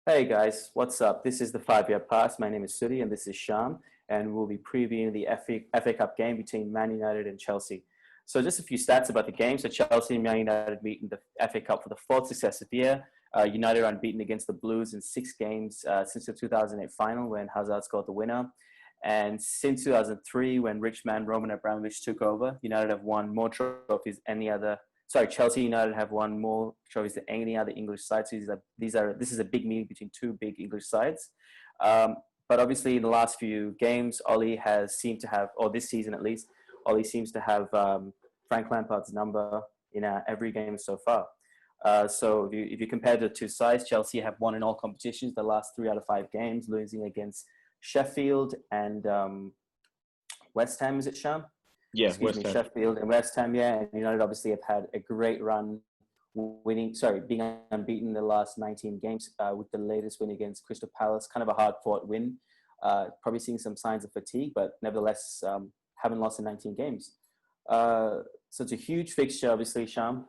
Hey guys, what's up? This is the 5-Yard Pass. My name is Sudi and this is Sham, and we'll be previewing the FA Cup game between Man United and Chelsea. So just a few stats about the game. So Chelsea and Man United meet in the FA Cup for the fourth successive year. United are unbeaten against the Blues in 6 games since the 2008 final when Hazard scored the winner. And since 2003, when rich man Roman Abramovich took over, United have won more trophies than any other. Sorry, Chelsea United have won more trophies than any other English side. So this is a big meeting between two big English sides. But obviously, in the last few games, Ollie has seemed to have, or this season at least, Ollie seems to have Frank Lampard's number in every game so far. So if you compare the two sides, Chelsea have won in all competitions the last 3 out of 5 games, losing against Sheffield and West Ham. Is it, Sham? Yeah, Excuse me, Sheffield and West Ham. Yeah, and United obviously have had a great run, being unbeaten in the last 19 games. With the latest win against Crystal Palace, kind of a hard-fought win. Probably seeing some signs of fatigue, but nevertheless haven't lost in 19 games. So it's a huge fixture, obviously, Sham.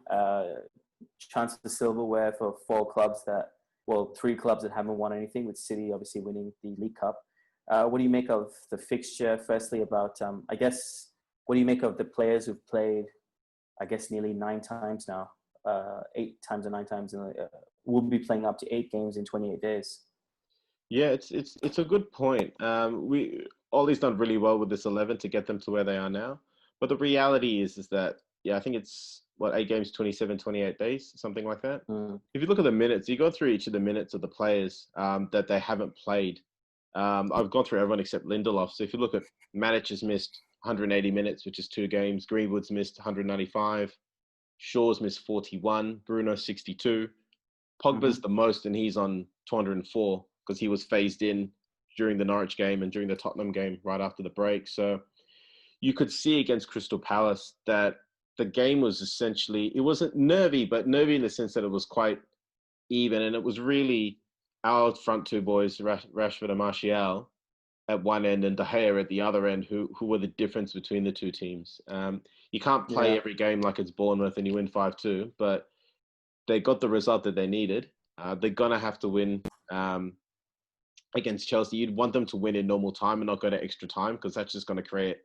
Chance for silverware for 3 clubs that haven't won anything, with City obviously winning the League Cup. What do you make of the fixture? Firstly, about what do you make of the players who've played, nearly 9 times now, 8 times or 9 times, will be playing up to 8 games in 28 days? Yeah, it's a good point. Ollie's done really well with this 11 to get them to where they are now. But the reality is that, I think it's 8 games, 27, 28 days, something like that. If you look at the minutes, you go through each of the minutes of the players that they haven't played. I've gone through everyone except Lindelof. So if you look at Matic has missed 180 minutes, which is 2 games. Greenwood's missed 195. Shaw's missed 41. Bruno 62. Pogba's the most, and he's on 204 because he was phased in during the Norwich game and during the Tottenham game right after the break. So you could see against Crystal Palace that the game was essentially, it wasn't nervy, but nervy in the sense that it was quite even. And it was really our front 2 boys, Rashford and Martial, at one end and De Gea at the other end, who were the difference between the 2 teams. You can't play every game like it's Bournemouth and you win 5-2, but they got the result that they needed. They're going to have to win against Chelsea. You'd want them to win in normal time and not go to extra time, because that's just going to create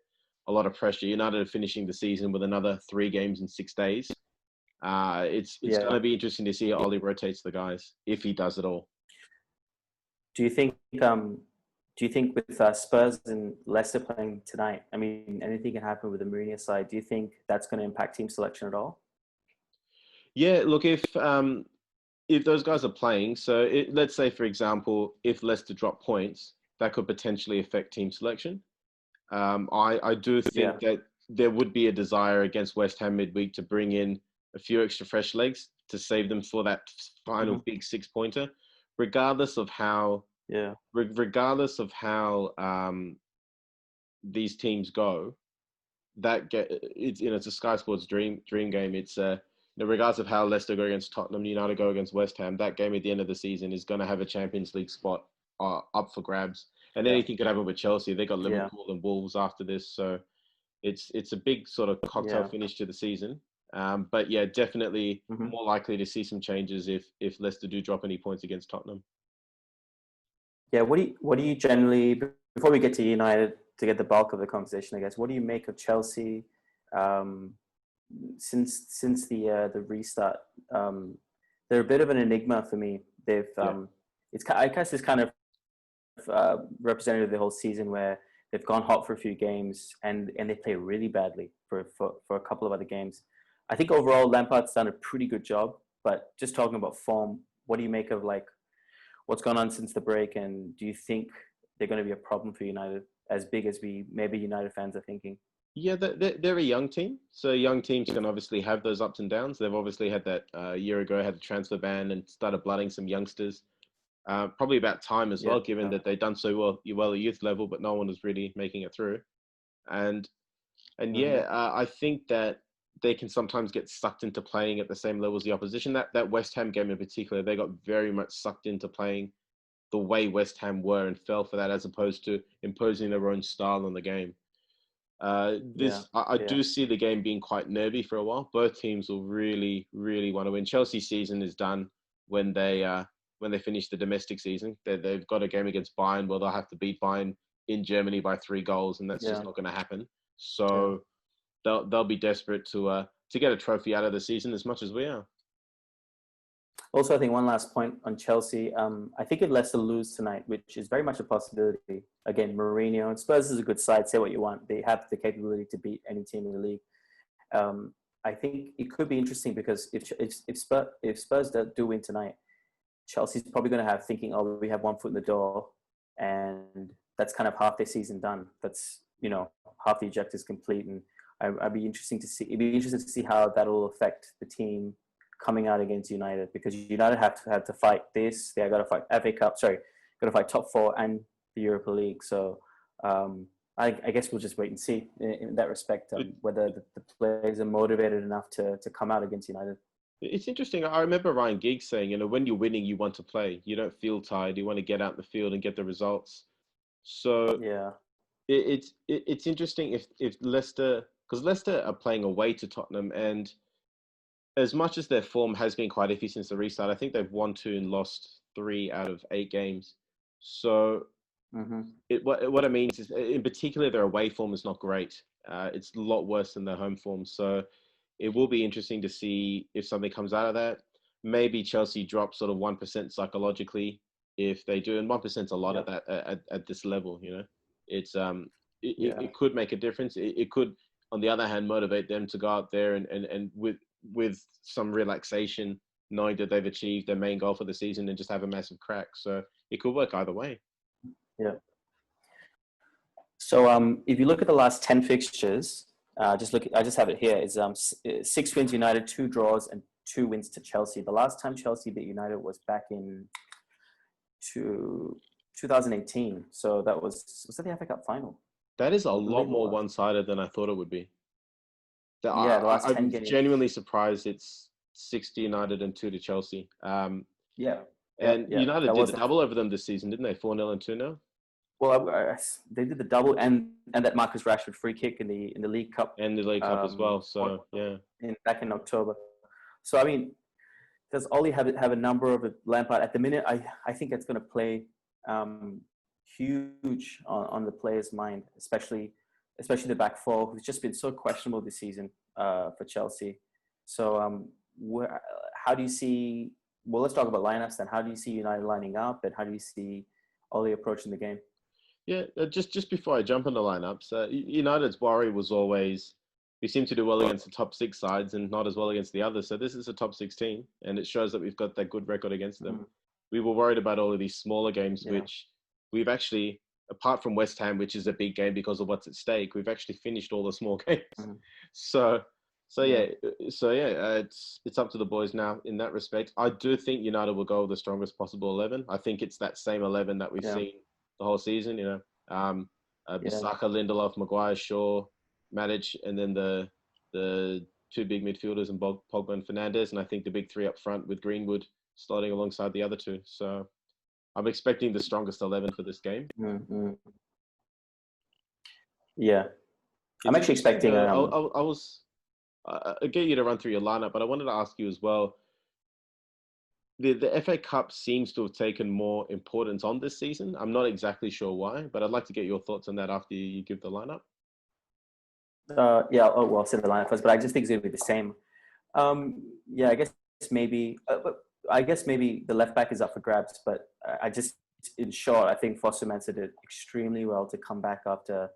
a lot of pressure. United are finishing the season with another 3 games in 6 days. It's going to be interesting to see how Ollie rotates the guys, if he does at all. Do you think with Spurs and Leicester playing tonight, anything can happen with the Mourinho side? Do you think that's going to impact team selection at all? Yeah, look, if those guys are playing, let's say, for example, if Leicester drop points, that could potentially affect team selection. I do think that there would be a desire against West Ham midweek to bring in a few extra fresh legs to save them for that final big 6-pointer, regardless of how these teams go. It's a Sky Sports dream game. It's regardless of how Leicester go against Tottenham, United go against West Ham, that game at the end of the season is going to have a Champions League spot up for grabs. And anything could happen with Chelsea. They got Liverpool and Wolves after this, so it's a big sort of cocktail finish to the season. But definitely more likely to see some changes if Leicester do drop any points against Tottenham. Yeah, what do you generally, before we get to United to get the bulk of the conversation, I guess, what do you make of Chelsea since the restart? They're a bit of an enigma for me. They've I guess it's kind of representative of the whole season, where they've gone hot for a few games and they play really badly for a couple of other games. I think overall Lampard's done a pretty good job, but just talking about form, what do you make of what's gone on since the break, and do you think they're going to be a problem for United, as big as maybe United fans are thinking? Yeah, they're a young team, so young teams can obviously have those ups and downs. They've obviously had that a year ago, had the transfer ban and started blooding some youngsters. Probably about time as well, given that they've done so well at youth level, but no one was really making it through. And I think that they can sometimes get sucked into playing at the same level as the opposition. That West Ham game in particular, they got very much sucked into playing the way West Ham were and fell for that, as opposed to imposing their own style on the game. I do see the game being quite nervy for a while. Both teams will really, really want to win. Chelsea's season is done when they when they finish the domestic season. They've got a game against Bayern where they'll have to beat Bayern in Germany by 3 goals, and that's just not going to happen. So they'll be desperate to get a trophy out of the season as much as we are. Also, I think one last point on Chelsea. I think if Leicester lose tonight, which is very much a possibility, again, Mourinho and Spurs is a good side. Say what you want, they have the capability to beat any team in the league. I think it could be interesting because if Spurs do win tonight, Chelsea's probably going to have thinking, oh, we have 1 foot in the door, and that's kind of half their season done. That's half the objectives complete, and I'd be interesting to see. It'd be interesting to see how that will affect the team coming out against United, because United have to fight this. They got to fight FA Cup. Sorry, got to fight top 4 and the Europa League. So I guess we'll just wait and see in that respect whether the players are motivated enough to come out against United. It's interesting. I remember Ryan Giggs saying, when you're winning, you want to play. You don't feel tired. You want to get out in the field and get the results. So yeah, it's interesting if Leicester, because Leicester are playing away to Tottenham, and as much as their form has been quite iffy since the restart, I think they've won 2 and lost 3 out of 8 games. So what it means is, in particular, their away form is not great. It's a lot worse than their home form. So it will be interesting to see if something comes out of that. Maybe Chelsea drops sort of 1% psychologically if they do, and 1% is a lot at this level. It's it could make a difference. It could, on the other hand, motivate them to go out there and with some relaxation, knowing that they've achieved their main goal for the season and just have a massive crack. So it could work either way. Yeah. So if you look at the last 10 fixtures, I just have it here. It's 6 wins United, 2 draws, and 2 wins to Chelsea. The last time Chelsea beat United was back in 2018. So that was that the FA Cup final? That is a lot more one-sided than I thought it would be. The last 10 I'm games. genuinely surprised it's 6 to United and 2 to Chelsea. And United did the double over them this season, didn't they? 4-0 and 2-0. Well, they did the double and that Marcus Rashford free kick in the League Cup and the League Cup as well. So back in October. So I mean, does Ollie have a number of Lampard at the minute? I think it's going to play huge on the player's mind, especially the back four, who's just been so questionable this season for Chelsea. So how do you see? Well, let's talk about lineups then. How do you see United lining up, and how do you see Ollie approaching the game? Yeah, just before I jump into lineups, United's worry was always we seem to do well against the top 6 sides and not as well against the others. So this is a top 6 team, and it shows that we've got that good record against them. We were worried about all of these smaller games, which we've actually, apart from West Ham, which is a big game because of what's at stake, we've actually finished all the small games. So it's up to the boys now in that respect. I do think United will go with the strongest possible 11. I think it's that same 11 that we've seen the whole season. Bissaka, Lindelof, Maguire, Shaw, Matic, and then the 2 big midfielders and Pogba and Fernandes, and I think the big 3 up front with Greenwood slotting alongside the other 2. So I'm expecting the strongest 11 for this game. Yeah, I'm actually expecting. I'll get you to run through your lineup, but I wanted to ask you as well. The FA Cup seems to have taken more importance on this season. I'm not exactly sure why, but I'd like to get your thoughts on that after you give the lineup. I'll say the lineup first, but I just think it's going to be the same. I guess maybe the left back is up for grabs, but in short, I think Foster-Mensah did extremely well to come back after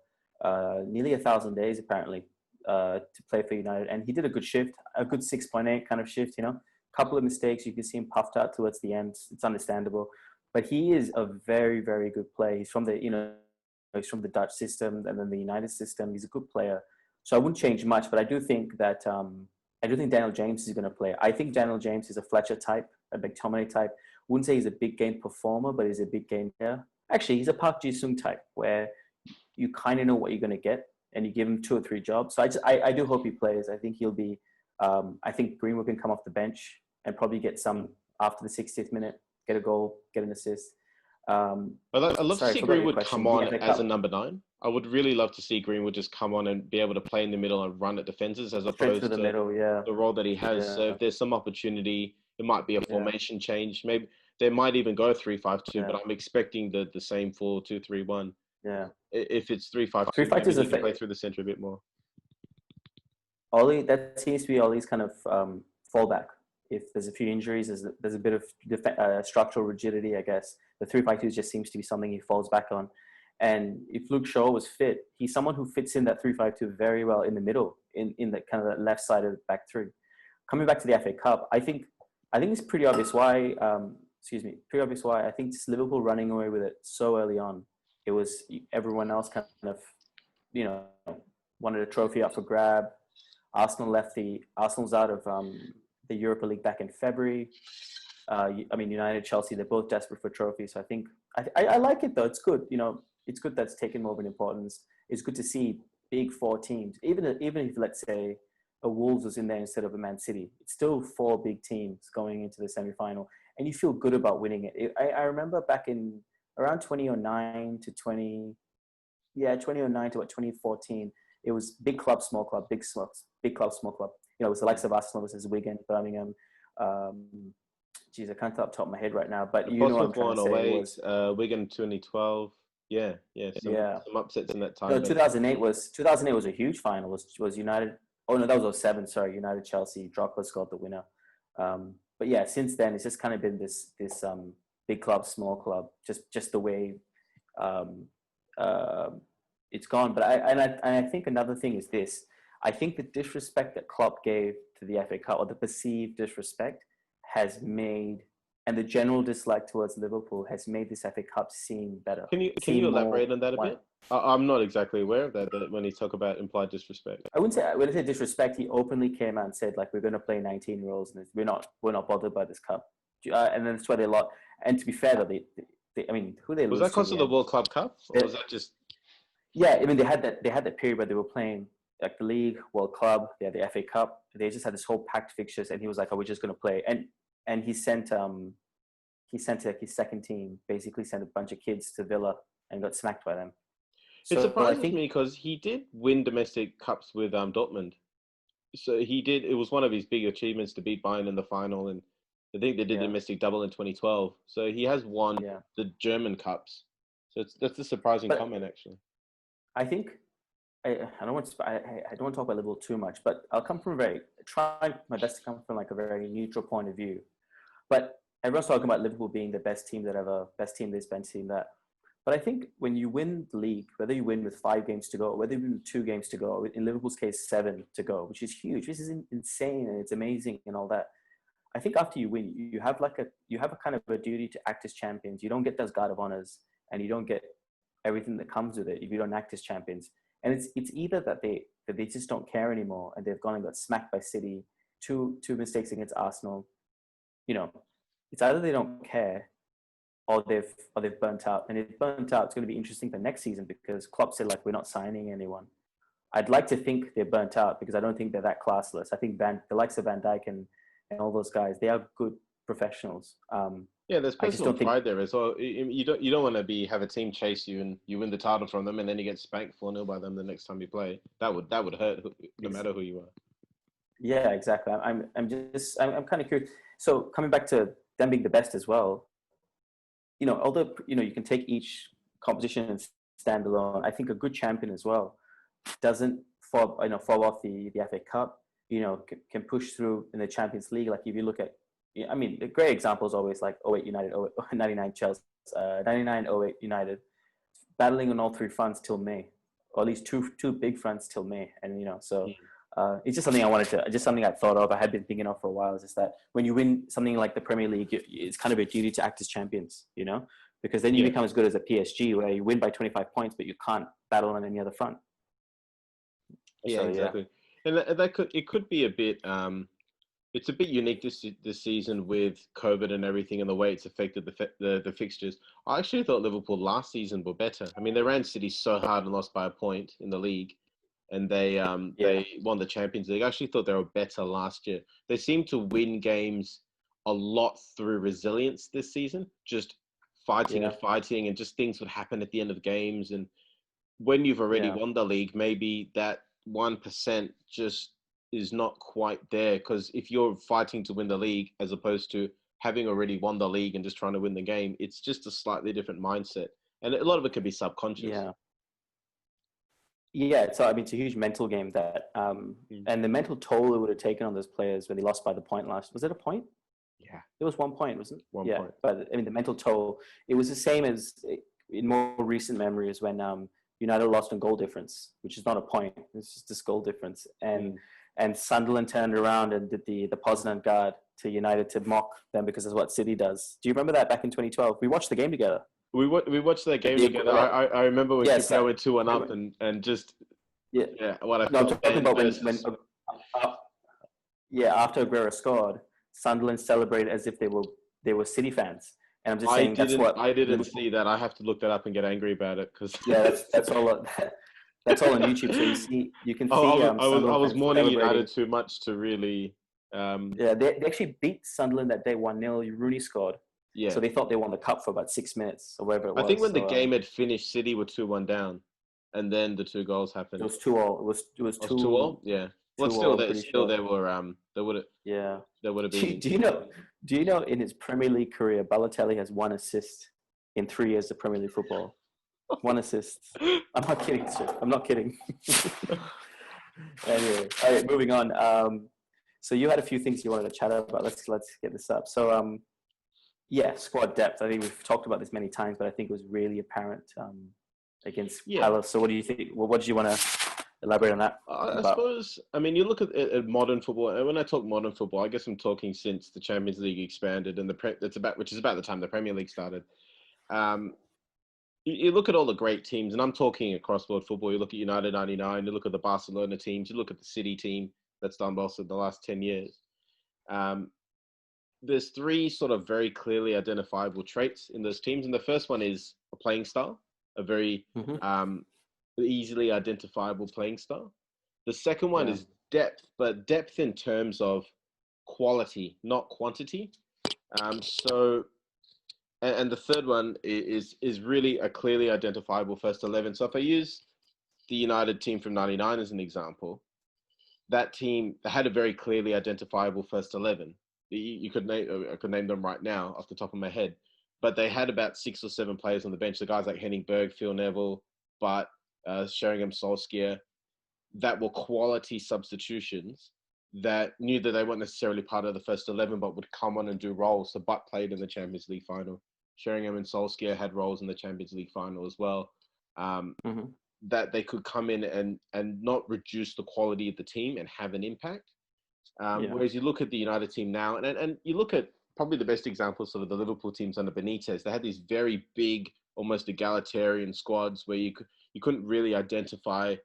nearly 1,000 days, apparently, to play for United. And he did a good shift, a good 6.8 kind of shift, couple of mistakes. You can see him puffed out towards the end. It's understandable, but he is a very, very good player. He's from he's from the Dutch system and then the United system. He's a good player. So I wouldn't change much, but I do think that, Daniel James is going to play. I think Daniel James is a Fletcher type, a McTominay type. Wouldn't say he's a big game performer, but he's a big game player. Actually, he's a Park Ji-sung type where you kind of know what you're going to get and you give him 2 or 3 jobs. So I do hope he plays. I think he'll be, I think Greenwood can come off the bench and probably get some after the 60th minute, get a goal, get an assist. I'd love to see Greenwood come on as a number 9. I would really love to see Greenwood just come on and be able to play in the middle and run at defenders as opposed to the role that he has. So if there's some opportunity, it might be a formation change. Maybe they might even go 3-5-2, Yeah. but I'm expecting the same 4-2-3-1. Yeah. If it's 3-5-2, 3-5-2 maybe is he can play through the centre a bit more. Ollie, that seems to be Ollie's kind of fallback. If there's a few injuries, there's a bit of structural rigidity, I guess. The 3-5-2 just seems to be something he falls back on. And if Luke Shaw was fit, he's someone who fits in that 3-5-2 very well in the middle, in the kind of that left side of the back three. Coming back to the FA Cup, I think it's pretty obvious why. Pretty obvious why. I think just Liverpool running away with it so early on. It was everyone else kind of, wanted a trophy up for grab. Arsenal's out of the Europa League back in February. United, Chelsea, they're both desperate for trophies. So I think I like it though. It's good. It's good that's taken more of an importance. It's good to see big four teams, even if let's say a Wolves was in there instead of a Man City. It's still four big teams going into the semi-final, and you feel good about winning it. I remember back in around 2009 to 2014. It was big club, small club, big club, small club. It was the likes of Arsenal versus Wigan, Birmingham. I can't tell off the top of my head right now, but The you know what I'm possible trying to say. 108, Was Wigan 2012. Yeah. Some upsets in that time. No, 2008 was a huge final. Was United? Oh no, that was 07. Sorry, United Chelsea. Drogba scored the winner. But yeah, since then it's just kind of been this big club, small club. Just the way it's gone. But I think another thing is this. I think the disrespect that Klopp gave to the FA Cup, or the perceived disrespect, has made, and the general dislike towards Liverpool has made this FA Cup seem better. Can you elaborate on that a bit? I'm not exactly aware of that when you talk about implied disrespect. When I say disrespect, he openly came out and said, like, we're going to play 19-year-olds and we're not bothered by this cup. And then that's why they lost. And to be fair, though, who they lose to? Was that because of the World Club Cup, or was that just? Yeah, they had that period where they were playing like the league, World Club, they had the FA Cup. They just had this whole packed fixtures, and he was like, "Oh, we're just going to play." And he sent like his second team, basically sent a bunch of kids to Villa and got smacked by them. It surprises me because he did win domestic cups with Dortmund. So he did. It was one of his big achievements to beat Bayern in the final, and I think they did domestic double in 2012. So he has won the German cups. So that's a surprising comment, actually. I think I don't want to talk about Liverpool too much, but I'll try my best to come from like a very neutral point of view. But everyone's talking about Liverpool being the best team that ever, best team this, best team that. But I think when you win the league, whether you win with 5 games to go, or whether you win with 2 games to go, or in Liverpool's case 7 to go, which is huge. This is insane and it's amazing and all that. I think after you win, you have a kind of a duty to act as champions. You don't get those guard of honors, and you don't get everything that comes with it if you don't act as champions. And it's either that they just don't care anymore, and they've gone and got smacked by City, two mistakes against Arsenal. It's either they don't care, or they've burnt out. And if burnt out, it's going to be interesting for next season, because Klopp said, like, we're not signing anyone. I'd like to think they're burnt out, because I don't think they're that classless. I think the likes of Van Dijk and all those guys, they are good professionals. There's personal pride there as well. You don't want to have a team chase you and you win the title from them, and then you get spanked 4-0 by them the next time you play. That would hurt no matter who you are. Yeah, exactly. I'm kind of curious. So coming back to them being the best as well, although you can take each competition and stand alone, I think a good champion as well doesn't fall off the FA Cup. Can push through in the Champions League. Like if you look at, a great example is always like 08 United, 99 Chelsea, 99 08 United, battling on all 3 fronts till May, or at least two big fronts till May. And it's just something I thought of. I had been thinking of for a while. Is just that when you win something like the Premier League, it's kind of a duty to act as champions. Because then you become as good as a PSG, where you win by 25 points, but you can't battle on any other front. Yeah, exactly. And it could be a bit. It's a bit unique this season with COVID and everything, and the way it's affected the fixtures. I actually thought Liverpool last season were better. They ran City so hard and lost by a point in the league, and they won the Champions League. I actually thought they were better last year. They seem to win games a lot through resilience this season, just fighting and just things would happen at the end of games. And when you've already won the league, maybe that 1% just is not quite there, because if you're fighting to win the league as opposed to having already won the league and just trying to win the game. It's just a slightly different mindset. And a lot of it can be subconscious. Yeah. Yeah, so I mean, it's a huge mental game that, and the mental toll it would have taken on those players when they lost by the point last. Was it a point? Yeah. It was 1 point, wasn't it? One Yeah, point. but I mean, the mental toll. It was the same as in more recent memories when United lost on goal difference, which is not a point. It's just this goal difference, and Sunderland turned around and did the Poznan guard to United to mock them because that's what City does. Do you remember that back in 2012? We watched the game together. We watched that game together. I remember when Kipka went 2-1 up and just what I felt. I'm talking about when after Aguero scored, Sunderland celebrated as if they were City fans, and I'm just saying I didn't see that. I have to look that up and get angry about it because that's all. That's all on YouTube. So you can see. I was mourning United too much to really. They actually beat Sunderland that day 1-0. Rooney scored. Yeah. So they thought they won the cup for about 6 minutes or whatever it was. I think when the game had finished, City were 2-1 down, and then the 2 goals happened. It was 2-2. It was 2-2. Yeah. Well, still they would have. Yeah. There would have been. Do you know in his Premier League career, Balotelli has 1 assist in 3 years of Premier League football. 1 assist. I'm not kidding, sir. I'm not kidding. Anyway, all right, moving on. So you had a few things you wanted to chat about. Let's get this up. So squad depth. I think we've talked about this many times, but I think it was really apparent against Palace. So what do you think? Well, what did you want to elaborate on that? I suppose, I mean, you look at modern football, and when I talk modern football, I guess I'm talking since the Champions League expanded and which is about the time the Premier League started. You look at all the great teams, and I'm talking across world football. You look at United '99, you look at the Barcelona teams, you look at the City team that's done well in the last 10 years. There's 3 sort of very clearly identifiable traits in those teams. And the first one is a playing style, a very easily identifiable playing style. The second one is depth, but depth in terms of quality, not quantity. And the third one is really a clearly identifiable first 11. So if I use the United team from '99 as an example, that team had a very clearly identifiable first 11. I could name them right now off the top of my head, but they had about 6 or 7 players on the bench. The guys like Henning Berg, Phil Neville, Butt, Sheringham, Solskjaer, that were quality substitutions that knew that they weren't necessarily part of the first 11, but would come on and do roles. So Butt played in the Champions League final. Sheringham and Solskjaer had roles in the Champions League final as well. That they could come in and not reduce the quality of the team and have an impact. Whereas you look at the United team now, and you look at probably the best example, sort of the Liverpool teams under Benitez. They had these very big, almost egalitarian squads where you couldn't really identify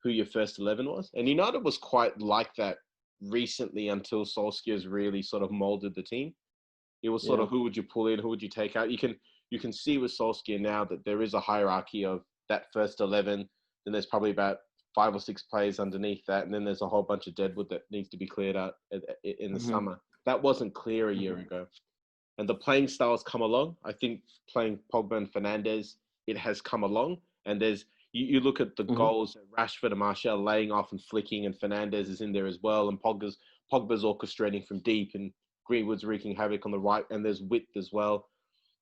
who your first 11 was. And United was quite like that recently until Solskjaer's really sort of molded the team. It was sort of who would you pull in, who would you take out. You can see with Solskjaer now that there is a hierarchy of that first 11. Then there's probably about 5 or 6 players underneath that, and then there's a whole bunch of deadwood that needs to be cleared out in the summer. That wasn't clear a year ago. And the playing styles come along. I think playing Pogba and Fernandes, it has come along. And there's you look at the goals, Rashford and Martial laying off and flicking, and Fernandes is in there as well, and Pogba's orchestrating from deep, and Greenwood's wreaking havoc on the right, and there's width as well.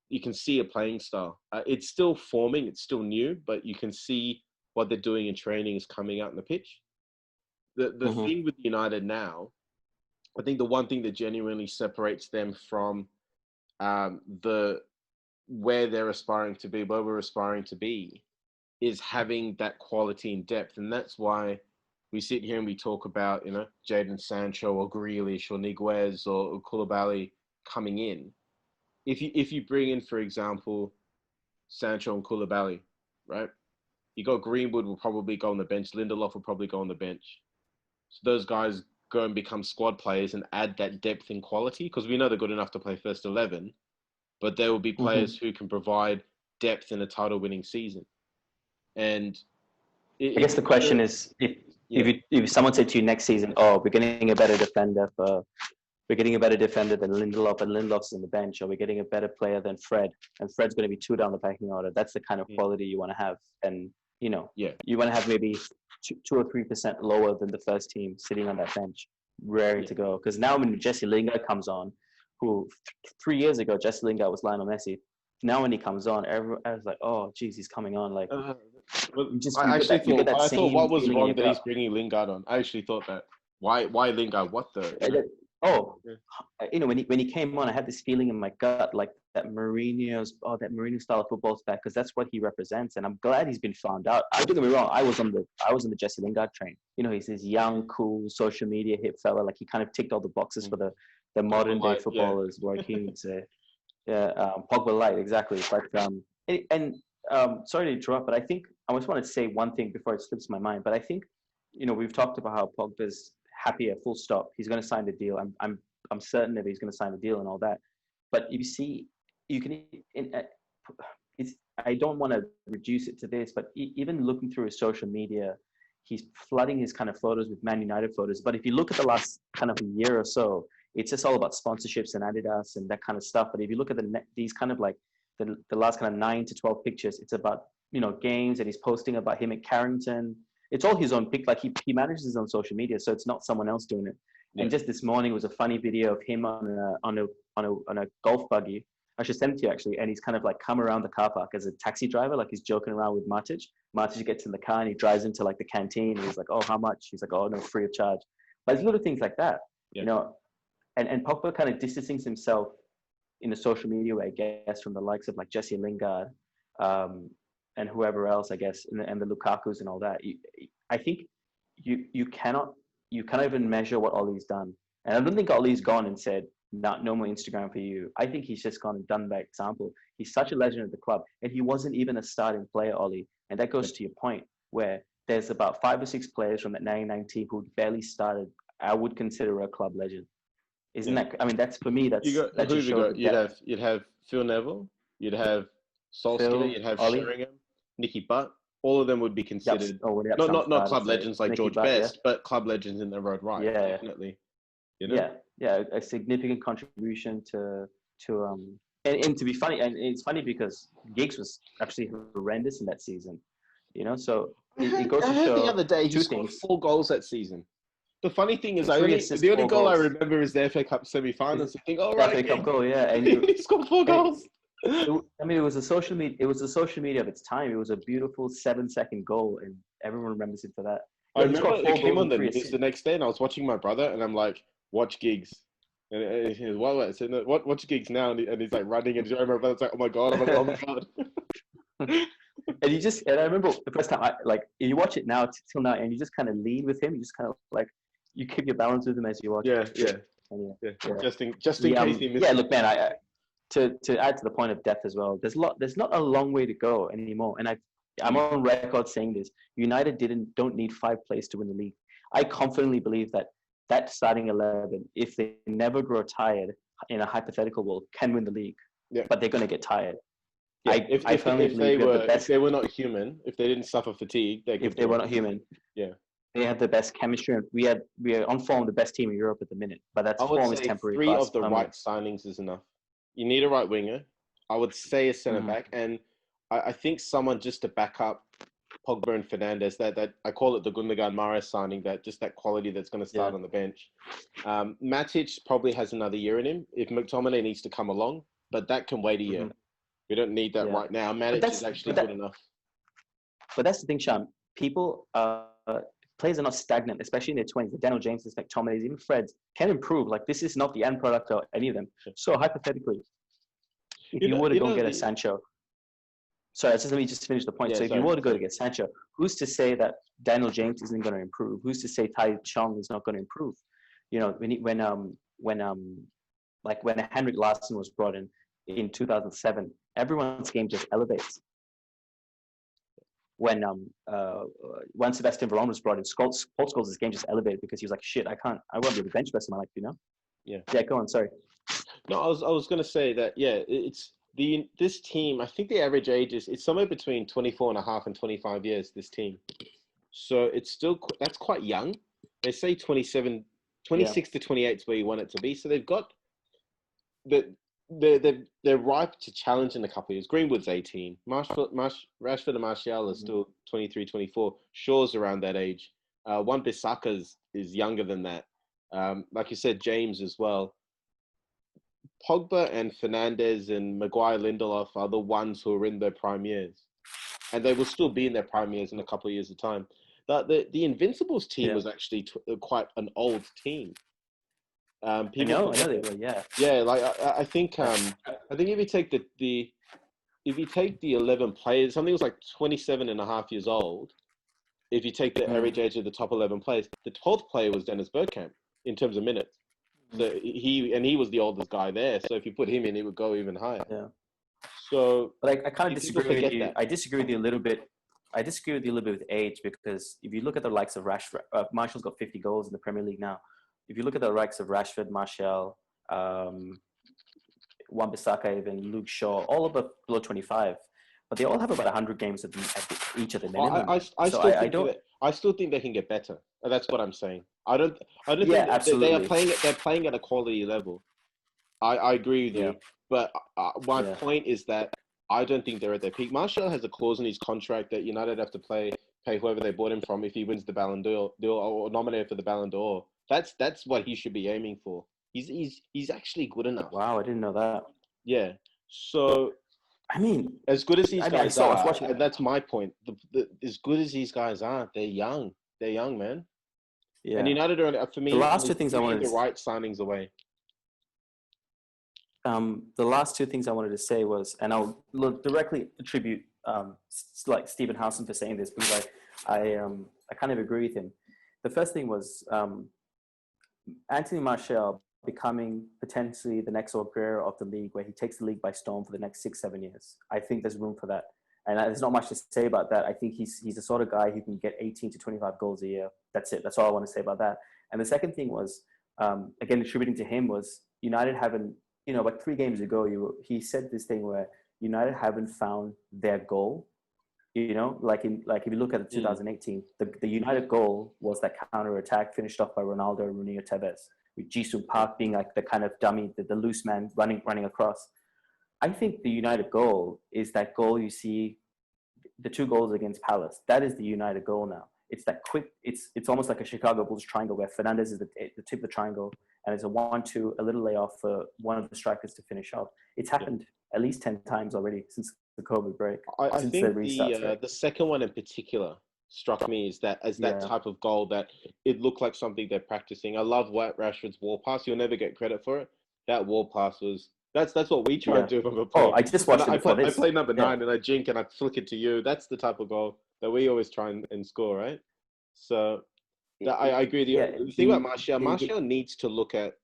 You can see a playing style. It's still forming, it's still new, but you can see what they're doing in training is coming out in the pitch. The thing with United now, I think the one thing that genuinely separates them from where they're aspiring to be, where we're aspiring to be, is having that quality and depth. And that's why we sit here and we talk about, Jadon Sancho or Grealish or Niguez or Koulibaly coming in. If you bring in, for example, Sancho and Koulibaly, right? You got Greenwood will probably go on the bench. Lindelof will probably go on the bench. So those guys go and become squad players and add that depth and quality, because we know they're good enough to play first 11, but there will be players who can provide depth in a title-winning season. And I guess the question is, if someone said to you next season, we're getting a better defender than Lindelof, and Lindelof's on the bench, or we're getting a better player than Fred, and Fred's going to be 2 down the pecking order. That's the kind of quality you want to have. And, you want to have maybe 2 or 3% lower than the first team sitting on that bench, raring to go. Because now when Jesse Lingard comes on, who 3 years ago, Jesse Lingard was Lionel Messi. Now when he comes on, everyone I was like, oh, geez, he's coming on. Like, Well, you get that I thought same what was feeling in wrong your that he's gut. bringing Lingard on. I actually thought that. Why Lingard? What the? You know? Oh, Yeah. you know, when he came on, I had this feeling in my gut, like that Mourinho style of football's back, because that's what he represents. And I'm glad he's been found out. Don't get me wrong, I was on the Jesse Lingard train. You know, he's this young, cool, social media hip fella. Like he kind of ticked all the boxes for the modern day footballers where he needs Pogba light, exactly. But sorry to interrupt, but I think I just want to say one thing before it slips my mind. But I think, you know, we've talked about how Pogba's happier, full stop. He's going to sign the deal. I'm certain that he's going to sign the deal and all that. But you see, you can. I don't want to reduce it to this, but even looking through his social media, he's flooding his kind of photos with Man United photos. But if you look at the last kind of year or so, it's just all about sponsorships and Adidas and that kind of stuff. But if you look at these kind of like the last kind of 9 to 12 pictures, it's about, you know, games, and he's posting about him at Carrington. It's all his own pick. Like he manages his own social media, so it's not someone else doing it. Yeah. And just this morning was a funny video of him on a golf buggy. I should send it to you actually. And he's kind of like come around the car park as a taxi driver, like he's joking around with Matic. Matic gets in the car and he drives into like the canteen. And he's like, "Oh, how much?" He's like, "Oh, no, free of charge." But it's little things like that, you know. And Pogba kind of distancing himself in the social media way, I guess, from the likes of like Jesse Lingard and whoever else, I guess, and the Lukakus and all that. I think you cannot even measure what Ollie's done. And I don't think Ollie's gone and said, no more Instagram for you. I think he's just gone and done that example. He's such a legend at the club, and he wasn't even a starting player, Ollie. And that goes to your point, where there's about 5 or 6 players from that 99 team who barely started. I would consider a club legend. Isn't that? I mean, that's for me. That just shows. You'd have Phil Neville, you'd have Solskjaer, you'd have Ollie, Sheringham, Nicky Butt. All of them would be considered not club legends like George Best, but club legends in their own right. Yeah, definitely. You know? Yeah, a significant contribution to and to be funny, and it's funny because Giggs was actually horrendous in that season. You know, so it goes to show the other day he scored 4 goals that season. The funny thing is, the only goal I remember is the FA Cup semi-finals. I think, FA Cup goal, yeah, and he scored 4 goals. I mean, it was the social media of its time. It was a beautiful 7-second goal, and everyone remembers it for that. I remember it came on the news the next day, and I was watching my brother, and I'm like, "Watch Giggs." And he was, I said, "What? Watch Giggs now?" And he's like running, and my brother's like, "Oh my god, oh my god." And I remember the first time, you watch it now till now, and you just kind of lean with him. You just kind of like, you keep your balance with him as you watch. Yeah. Just in case he misses. Yeah, look, man. To add to the point of depth as well, there's not a long way to go anymore. And I'm on record saying this: United don't need 5 players to win the league. I confidently believe that starting 11, if they never grow tired in a hypothetical world, can win the league. Yeah. But they're going to get tired. Yeah. If they were not human, if they didn't suffer fatigue, they were not human, they have the best chemistry. We are on form the best team in Europe at the minute. But that form is temporary. 3 of the right signings is enough. You need a right winger. I would say a centre back, and I think someone just to back up Pogba and Fernandes. That I call it the Gundogan Mahrez signing. That quality that's going to start on the bench. Matic probably has another year in him. If McTominay needs to come along, but that can wait a year. We don't need that right now. Matic is actually good enough. But that's the thing, Sean. People, players are not stagnant, especially in their 20s. The Daniel Jameses, McTominays, even Freds can improve. Like, this is not the end product of any of them. So hypothetically, if you were to go get a Sancho, sorry, let me just finish the point. So if you were to go to get Sancho, who's to say that Daniel James isn't going to improve? Who's to say Tai Chong is not going to improve? You know, when Henrik Larsson was brought in 2007, everyone's game just elevates. When Sebastian Veron was brought in, Paul Scholes' game just elevated because he was like, shit, I won't be the bench rest of my life, you know? Yeah, go on, sorry. No, I was going to say that, it's this team, I think the average age it's somewhere between 24 and a half and 25 years, this team. So it's still, that's quite young. They say 26 to 28 is where you want it to be. So they've got, they're ripe to challenge in a couple of years. Greenwood's 18. Rashford and Martial are still 23, 24. Shaw's around that age. Wan-Bissaka is younger than that. Like you said, James as well. Pogba and Fernandes and Maguire Lindelof are the ones who are in their prime years, and they will still be in their prime years in a couple of years' time. The Invincibles team Yeah. was actually quite an old team. I People know forget they that. were. Yeah. Yeah, like I think Yeah. I think if you take the if you take the 11 players, something was like 27 and a half years old. If you take the Mm, average age of the top 11 players, the 12th player was Dennis Bergkamp in terms of minutes. mm, So he was the oldest guy there. So if you put him in, he would go even higher. yeah. So But I kind of people disagree with forget you. that. I disagree with you a little bit. I disagree with you a little bit with age because if you look at the likes of Rashford, Martial's got 50 goals in the Premier League now. If you look at the likes of Rashford, Martial, Wan-Bissaka, even Luke Shaw, all below 25, but they all have about 100 games at each at the Well, minimum. I So still I think don't. that I still think they can get better. That's what I'm saying. I don't Yeah, think that they are absolutely. playing. They're playing at a quality level. I agree with Yeah, you, but my yeah, point is that I don't think they're at their peak. Martial has a clause in his contract that United have to pay whoever they bought him from if he wins the Ballon d'Or or nominated for the Ballon d'Or. That's what he should be aiming for. He's actually good enough. Wow, I didn't know that. Yeah. So I mean, as good as these I guys saw. I was are, watching. and that's my point. As good as these guys are, they're young. They're young, man. And Yeah, United are, for the me, last only two things I three of wanted the to. right signings away. The last two things I wanted to say was, and I'll directly attribute like Stephen Howson for saying this because I kind of agree with him. The first thing was Anthony Martial becoming potentially the next Aguero of the league, where he takes the league by storm for the next 6-7 years. I think there's room for that, and there's not much to say about that. I think he's the sort of guy who can get 18 to 25 goals a year. That's it. That's all I want to say about that. And the second thing was, again, attributing to him was United haven't, like 3 games ago, he said this thing where United haven't found their goal. Like if you look at the Mm. 2018, the United goal was that counter attack finished off by Ronaldo, Rooney, or Tevez, with Jisoo Park being like the kind of dummy, the loose man running across. I think the United goal is that goal you see, the 2 goals against Palace. That is the United goal now. It's that quick. It's almost like a Chicago Bulls triangle where Fernandes is the tip of the triangle, and it's a 1-2, a little layoff for one of the strikers to finish off. It's happened at least 10 times already since the COVID break, I since the think restarts. Right? the second one in particular struck me as that Yeah. type of goal that it looked like something they're practicing. I love White Rashford's wall pass. You'll never get credit for it. That wall pass was that's what we try Yeah. and do when we're Oh, playing. I just And watched it before I this. play number Yeah. 9 and I jink and I flick it to you. That's the type of goal that we always try and score, right? So I agree with you. Yeah. The thing about Martial needs to look at.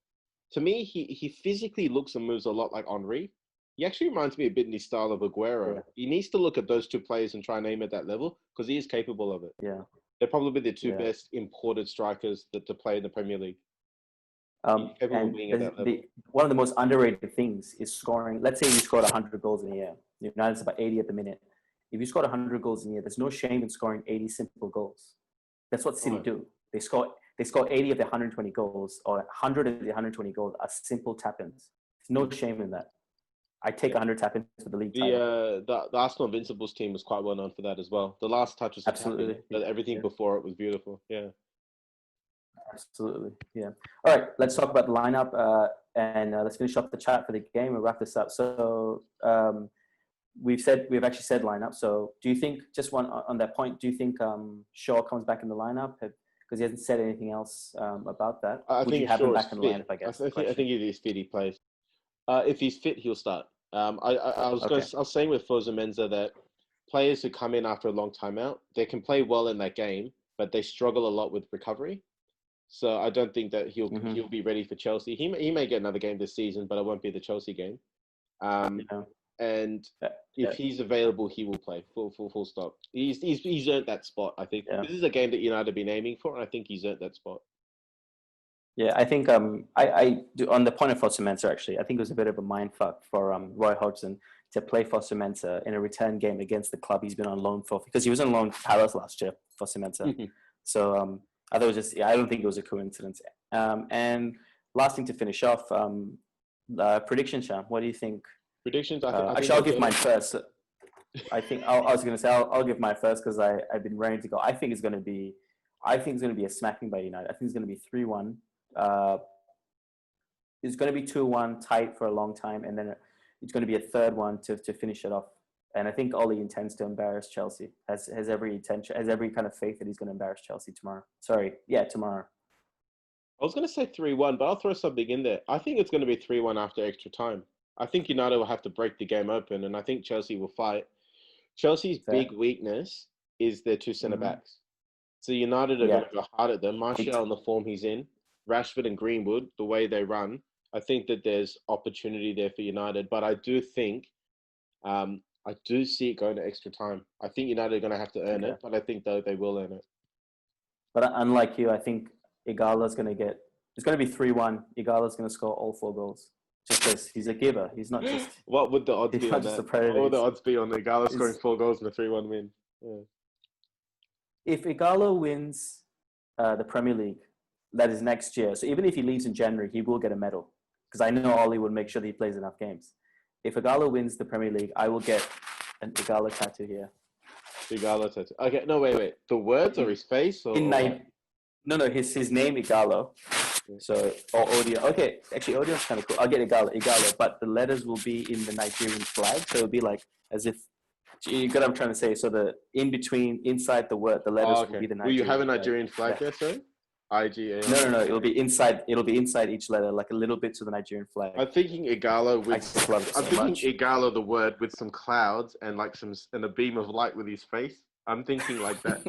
To me, he physically looks and moves a lot like Henry. He actually reminds me a bit in his style of Aguero. Yeah. He needs to look at those two players and try and aim at that level because he is capable of it. Yeah. They're probably the two Yeah. best imported strikers to play in the Premier League. He's capable of And being at that level. one of the most underrated things is scoring. Let's say you scored 100 goals in a year. United's about 80 at the minute. If you scored 100 goals in a year, there's no shame in scoring 80 simple goals. That's what City do. They score 80 of the 120 goals, or 100 of the 120 goals are simple tap-ins. There's no shame in that. I take 100 tap-ins for the league title. The Arsenal Invincibles team was quite well known for that as well. The last touch was a tap in, Absolutely. but everything Yeah. before it was beautiful. Yeah. Absolutely. Yeah. All right. Let's talk about the lineup and let's finish off the chat for the game and wrap this up. So we've actually said lineup. So do you think, just one on that point, do you think Shaw comes back in the lineup? Because he hasn't said anything else about that. I Would you think have him Shaw is back in the fit. lineup? I guess. I think if he's fit, he plays. If he's fit, he'll start. I Okay. was saying with Forza Menza that players who come in after a long time out, they can play well in that game, but they struggle a lot with recovery. So I don't think that he'll be ready for Chelsea. He may get another game this season, but it won't be the Chelsea game. Yeah. And Yeah. if he's available, he will play. Full stop. He's earned that spot. I think Yeah. this is a game that United have been aiming for, and I think he's earned that spot. Yeah, I think I do, on the point of Foster Mensah, actually, I think it was a bit of a mindfuck for Roy Hodgson to play Foster Mensah in a return game against the club he's been on loan for, because he was on loan for Palace last year, Foster Mensah. So I thought it was just, I don't think it was a coincidence. And last thing to finish off, prediction, Sham. What do you think? Predictions. Actually, I'll give mine first. I think I was going to say I'll give mine first because I've been ready to go. I think it's going to be a smacking by United. I think it's going to be 3-1. it's going to be 2-1 tight for a long time, and then it's going to be a third one to finish it off. And I think Ollie intends to embarrass Chelsea. Has every intention, has every kind of faith that he's going to embarrass Chelsea tomorrow. Tomorrow. I was going to say 3-1, but I'll throw something in there. I think it's going to be 3-1 after extra time. I think United will have to break the game open, and I think Chelsea will fight. Chelsea's big weakness is their two centre-backs. So United are going to go hard at them. Martial in the form he's in, Rashford and Greenwood, the way they run, I think that there's opportunity there for United. But I do think, I do see it going to extra time. I think United are going to have to earn it, but I think they will earn it. But unlike you, I think Igalo's going to get, it's going to be 3-1. Igalo's going to score all 4 goals. Just because he's a giver. He's not just... What would the odds be on that? What would the odds be on Igalo scoring 4 goals in a 3-1 win? Yeah. If Igalo wins the Premier League, that is next year. So even if he leaves in January, he will get a medal. Because I know Ollie would make sure that he plays enough games. If Igalo wins the Premier League, I will get an Igalo tattoo here. Igalo tattoo. Okay, no, wait. The words or his face? Or... No, his name Igalo. So, or Odio. Okay, actually, Odio's kind of cool. I'll get Igalo, but the letters will be in the Nigerian flag. So it'll be like as if, you get what I'm trying to say. So the in between, inside the word, the letters will be the Nigerian flag. Will you have a Nigerian flag there, sir? IGA. No. It'll be inside each letter, like a little bit to the Nigerian flag. I'm thinking Igalo with. I'm thinking Igalo the word with some clouds and like and a beam of light with his face. I'm thinking like that.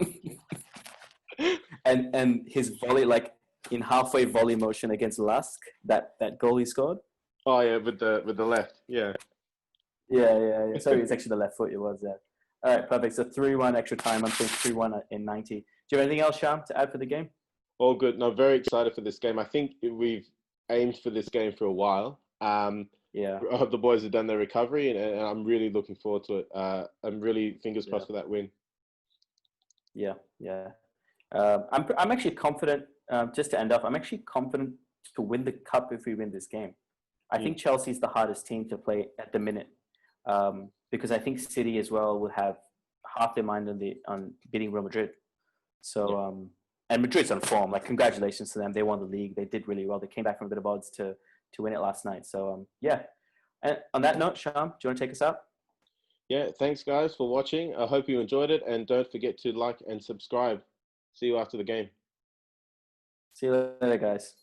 and his volley, like in halfway volley motion against Lusk, that goal he scored. Oh yeah, with the left, yeah. Yeah. Sorry, it's actually the left foot. It was there. All right, perfect. So 3-1 extra time. I'm saying 3-1 in 90. Do you have anything else, Sham, to add for the game? All good. No, very excited for this game. I think we've aimed for this game for a while. I hope the boys have done their recovery, and I'm really looking forward to it. I'm really fingers crossed for that win. Yeah. I'm actually confident. Just to end off, I'm actually confident to win the cup if we win this game. I think Chelsea's the hardest team to play at the minute, because I think City as well will have half their mind on beating Real Madrid. So and Madrid's on form. Like, congratulations to them. They won the league. They did really well. They came back from a bit of odds to win it last night. So And on that note, Sham, do you want to take us out? Yeah, thanks guys for watching. I hope you enjoyed it, and don't forget to like and subscribe. See you after the game. See you later, guys.